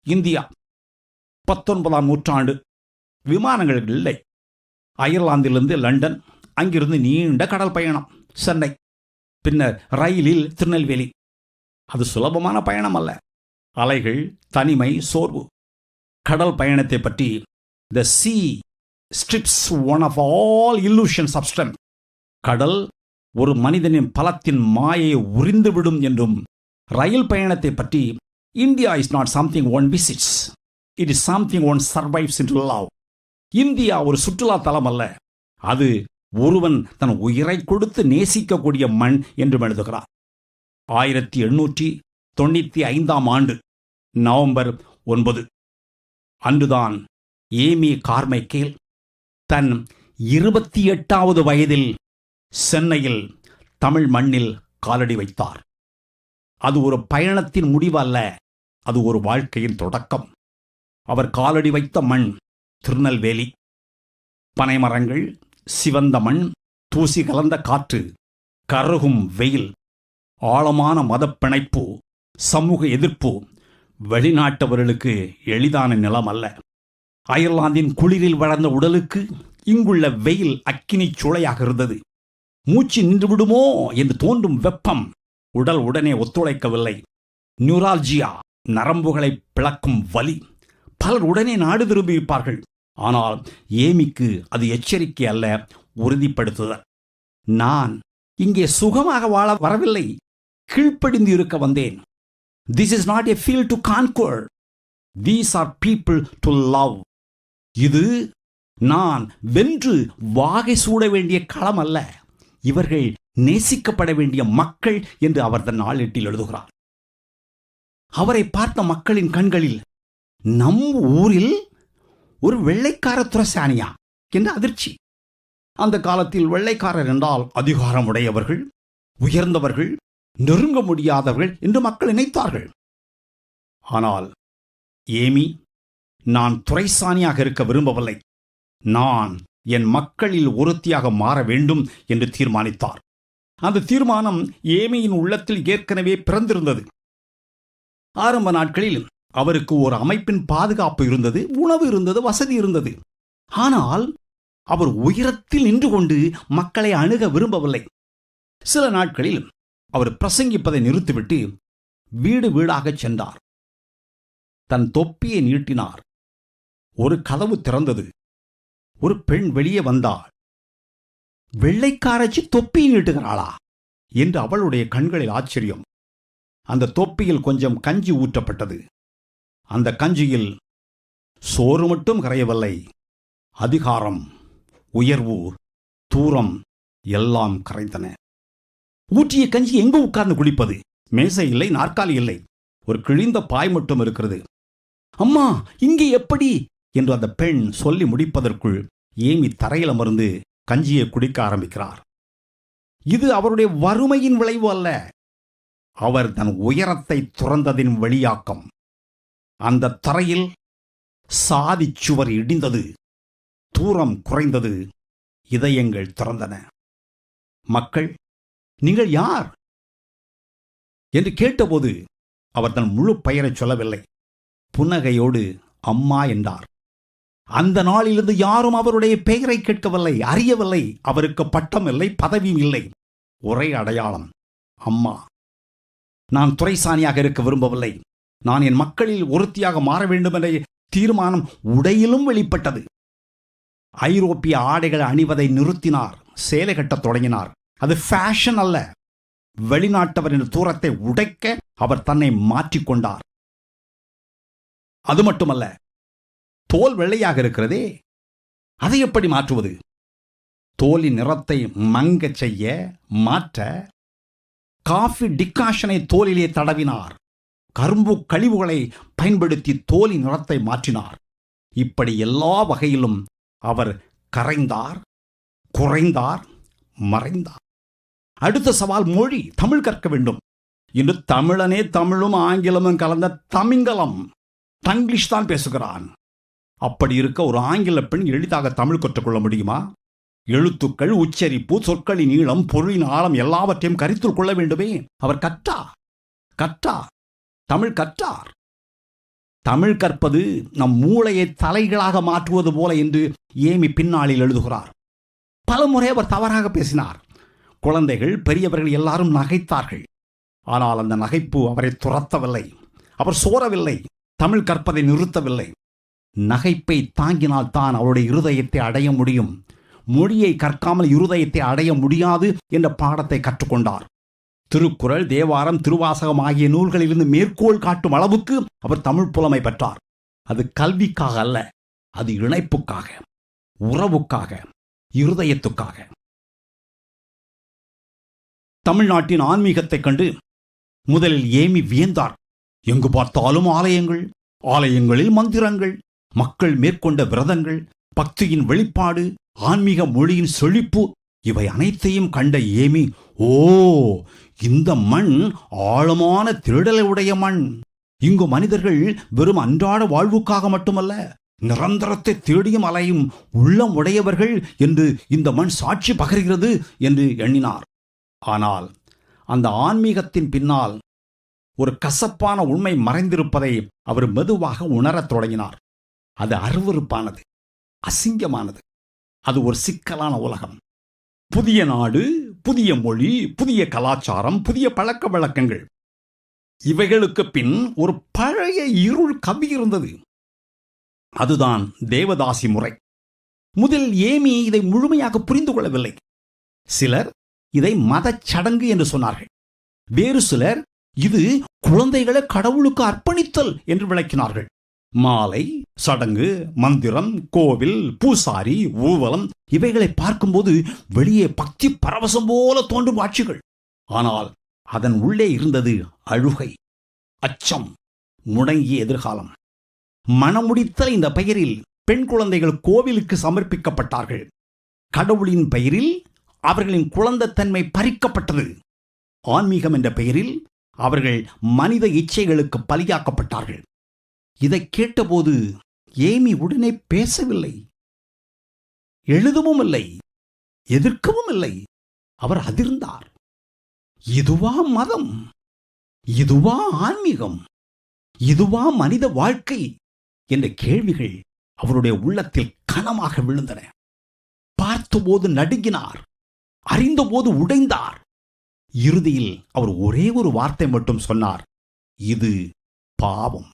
India 19ஆம் நூற்றாண்டு. விமானங்கள் இல்லை. அயர்லாந்திலிருந்து லண்டன், அங்கிருந்து நீண்ட கடல் பயணம் சென்னை, பின்னர் ரயிலில் திருநெல்வேலி. அது சுலபமான பயணம் அல்ல. அலைகள், தனிமை, சோர்வு. கடல் பயணத்தை பற்றி the sea strips one of all illusions of strength. கடல் ஒரு மனிதனின் பலத்தின் மாயை உறிந்துவிடும் என்றும், ரயில் பயணத்தை பற்றி India is not something one visits, it is something one survives into love. India ஒரு சுற்றுலா தலம் அல்ல, அது ஒருவன் தன் உயிரை கொடுத்து நேசிக்கக்கூடிய மண் என்றும் எழுதுகிறார். 1895ஆம் ஆண்டு நவம்பர் 9 அன்றுதான் ஏமி கார்மைக்கேல் தன் 28வது வயதில் சென்னையில் தமிழ் மண்ணில் காலடி வைத்தார். அது ஒரு பயணத்தின் முடிவு அல்ல, அது ஒரு வாழ்க்கையின் தொடக்கம். அவர் காலடி வைத்த மண் திருநெல்வேலி. பனைமரங்கள், சிவந்த மண், தூசி கலந்த காற்று, கருகும் வெயில், ஆழமான மதப்பிணைப்பு, சமூக எதிர்ப்பு. வெளிநாட்டவர்களுக்கு எளிதான நிலம் அல்ல. அயர்லாந்தின் குளிரில் வளர்ந்த உடலுக்கு இங்குள்ள வெயில் அக்கினி சூளையாக இருந்தது. மூச்சு நின்றுவிடுமோ என்று தோன்றும் வெப்பம். உடல் உடனே ஒத்துழைக்கவில்லை. நியூரால்ஜியா, நரம்புகளை பிளக்கும் வலி. பலர் உடனே நாடு திரும்பியிருப்பார்கள். ஆனால் ஏமிக்கு அது எச்சரிக்கை அல்ல, உறுதிப்படுத்துதல். நான் இங்கே சுகமாக வாழ வரவில்லை, கீழ்ப்படிந்து இருக்க வந்தேன். This is not a field to conquer. These are people to love. இது நான் வென்று வாகை சூட வேண்டிய களம் அல்ல, இவர்கள் நேசிக்கப்பட வேண்டிய மக்கள் என்று அவர் தன் நாளேட்டில் எழுதுகிறார். அவரை பார்த்த மக்களின் கண்களில் நம் ஊரில் ஒரு வெள்ளைக்கார துரசானியா என்ற அதிர்ச்சி. அந்த காலத்தில் வெள்ளைக்காரர் என்றால் அதிகாரம் உடையவர்கள், உயர்ந்தவர்கள், நெருங்க முடியாதவர்கள் என்று மக்கள் நினைத்தார்கள். ஆனால் ஏமி, நான் துரைசானியாக இருக்க விரும்பவில்லை, நான் என் மக்களில் ஒருத்தியாக மாற வேண்டும் என்று தீர்மானித்தார். அந்த தீர்மானம் ஏமியின் உள்ளத்தில் ஏற்கனவே பிறந்திருந்தது. ஆரம்ப நாட்களில் அவருக்கு ஒரு அமைப்பின் பாதுகாப்பு இருந்தது, உணவு இருந்தது, வசதி இருந்தது. ஆனால் அவர் உயரத்தில் நின்று கொண்டு மக்களை அணுக விரும்பவில்லை. சில நாட்களில் அவர் பிரசங்கிப்பதை நிறுத்திவிட்டு வீடு வீடாகச் சென்றார். தன் தொப்பியை நீட்டினார். ஒரு கதவு திறந்தது. ஒரு பெண் வெளியே வந்தாள். வெள்ளைக்காரச்சி தொப்பியை நீட்டுகிறாளா என்று அவளுடைய கண்களில் ஆச்சரியம். அந்த தொப்பியில் கொஞ்சம் கஞ்சி ஊற்றப்பட்டது. அந்த கஞ்சியில் சோறு மட்டும் கரையவில்லை, அதிகாரம், உயர்வு, தூரம் எல்லாம் கரைந்தன. ஊற்றிய கஞ்சி எங்கு உட்கார்ந்து குடிப்பது? மேசை இல்லை, நாற்காலி இல்லை, ஒரு கிழிந்த பாய் மட்டும் இருக்கிறது. அம்மா, இங்கே எப்படி என்று அந்த பெண் சொல்லி முடிப்பதற்குள் ஏமி தரையில் அமர்ந்து கஞ்சியை குடிக்க ஆரம்பிக்கிறார். இது அவருடைய வறுமையின் விளைவு அல்ல, அவர் தன் உயரத்தை துறந்ததின் வெளியாக்கம். அந்த தரையில் சாதி சுவர் இடிந்தது, தூரம் குறைந்தது, இதயங்கள் திறந்தன. மக்கள், நீங்கள் யார் என்று கேட்டபோது அவர் தன் முழு பெயரை சொல்லவில்லை. புன்னகையோடு அம்மா என்றார். அந்த நாளிலிருந்து யாரும் அவருடைய பெயரை கேட்கவில்லை, அறியவில்லை. அவருக்கு பட்டம் இல்லை, பதவியும் இல்லை. ஒரே அடையாளம், அம்மா. நான் துரைசானியாக இருக்க விரும்பவில்லை, நான் என் மக்களில் ஒருத்தியாக மாற வேண்டும் என்ற தீர்மானம் உடையிலும் வெளிப்பட்டது. ஐரோப்பிய ஆடைகள் அணிவதை நிறுத்தினார், சேலை கட்டத் தொடங்கினார். அது ஃபேஷன் அல்ல, வெளிநாட்டவர் என்ற தூரத்தை உடைக்க அவர் தன்னை மாற்றிக்கொண்டார். அது மட்டுமல்ல, தோல் வெள்ளையாக இருக்கிறதே, அதை எப்படி மாற்றுவது? தோலின் நிறத்தை மங்கச் செய்ய, மாற்ற காஃபி டிகாஷனை தோலிலே தடவினார். கரும்பு கழிவுகளை பயன்படுத்தி தோலின் நிறத்தை மாற்றினார். இப்படி எல்லா வகையிலும் அவர் கரைந்தார், குறைந்தார், மறைந்தார். அடுத்த சவால் மொழி, தமிழ் கற்க வேண்டும். இன்று தமிழனே தமிழும் ஆங்கிலமும் கலந்த தமிங்கலம், தங்கிலீஷ் தான் பேசுகிறான். அப்படி இருக்க ஒரு ஆங்கில பெண் எளிதாக தமிழ் கற்றுக்கொள்ள முடியுமா? எழுத்துக்கள், உச்சரிப்பு, சொற்களின் நீளம், பொருளின் ஆழம் எல்லாவற்றையும் கருத்தில் கொள்ள வேண்டுமே. அவர் கற்றார், தமிழ் கற்றார். தமிழ் கற்பது நம் மூளையை தலைகளாக மாற்றுவது போல என்று ஏமி பின்னாளில் எழுதுகிறார். பலமுறை அவர் தவறாக பேசினார். குழந்தைகள், பெரியவர்கள் எல்லாரும் நகைத்தார்கள். ஆனால் அந்த நகைப்பு அவரை துரத்தவில்லை. அவர் சோரவில்லை. தமிழ் கற்பதை நிறுத்தவில்லை. நகைப்பை தாங்கினால் தான் அவருடைய இருதயத்தை அடைய முடியும். மொழியை கற்காமல் இருதயத்தை அடைய முடியாது என்ற பாடத்தை கற்றுக்கொண்டார். திருக்குறள், தேவாரம், திருவாசகம் ஆகிய நூல்களிலிருந்து மேற்கோள் காட்டும் அளவுக்கு அவர் தமிழ் புலமை பெற்றார். அது கல்விக்காக அல்ல, அது இணைப்புக்காக, உறவுக்காக, இருதயத்துக்காக. தமிழ்நாட்டின் ஆன்மீகத்தைக் கண்டு முதலில் ஏமி வியந்தார். எங்கு பார்த்தாலும் ஆலயங்கள், ஆலயங்களில் மந்திரங்கள், மக்கள் மேற்கொண்ட விரதங்கள், பக்தியின் வெளிப்பாடு, ஆன்மீக மொழியின் செழிப்பு, இவை அனைத்தையும் கண்ட ஏமி, ஓ, இந்த மண் ஆழமான தேடலை உடைய மண். இங்கு மனிதர்கள் வெறும் அன்றாட வாழ்வுக்காக மட்டுமல்ல, நிரந்தரத்தை தேடியும் அலையும் உள்ளம் உடையவர்கள் என்று இந்த மண் சாட்சி பகர்கிறது என்று எண்ணினார். ஆனால் அந்த ஆன்மீகத்தின் பின்னால் ஒரு கசப்பான உண்மை மறைந்திருப்பதை அவர் மெதுவாக உணரத் தொடங்கினார். அது அருவருப்பானது, அசிங்கமானது. அது ஒரு சிக்கலான உலகம். புதிய நாடு, புதிய மொழி, புதிய கலாச்சாரம், புதிய பழக்க வழக்கங்கள், இவைகளுக்கு பின் ஒரு பழைய இருள் கவி இருந்தது. அதுதான் தேவதாசி முறை. முதலில் ஏமி இதை முழுமையாக புரிந்து கொள்ளவில்லை. சிலர் இதை மதச் சடங்கு என்று சொன்னார்கள். வேறு சிலர் இது குழந்தைகளை கடவுளுக்கு அர்ப்பணித்தல் என்று விளக்கினார்கள். மாலை, சடங்கு, மந்திரம், கோவில், பூசாரி, ஊர்வலம், இவைகளை பார்க்கும்போது வெளியே பக்தி பரவசம் போல தோன்றும் காட்சிகள். ஆனால் அதன் உள்ளே இருந்தது அழுகை, அச்சம், முடங்கிய எதிர்காலம். மணமுடித்தல் இந்த பெயரில் பெண் குழந்தைகள் கோவிலுக்கு சமர்ப்பிக்கப்பட்டார்கள். கடவுளின் பெயரில் அவர்களின் குழந்தைத்தன்மை பறிக்கப்பட்டது. ஆன்மீகம் என்ற பெயரில் அவர்கள் மனித இச்சைகளுக்கு பலியாக்கப்பட்டார்கள். இதை கேட்டபோது ஏமி உடனே பேசவில்லை, எழுதவும் இல்லை, எதிர்க்கவும் இல்லை. அவர் அதிர்ந்தார். இதுவா மதம்? இதுவா ஆன்மீகம்? இதுவா மனித வாழ்க்கை என்ற கேள்விகள் அவருடைய உள்ளத்தில் கனமாக விழுந்தன. பார்த்தபோது நடுங்கினார், அறிந்தபோது உடைந்தார். இறுதியில் அவர் ஒரே ஒரு வார்த்தை மட்டும் சொன்னார், இது பாவம்.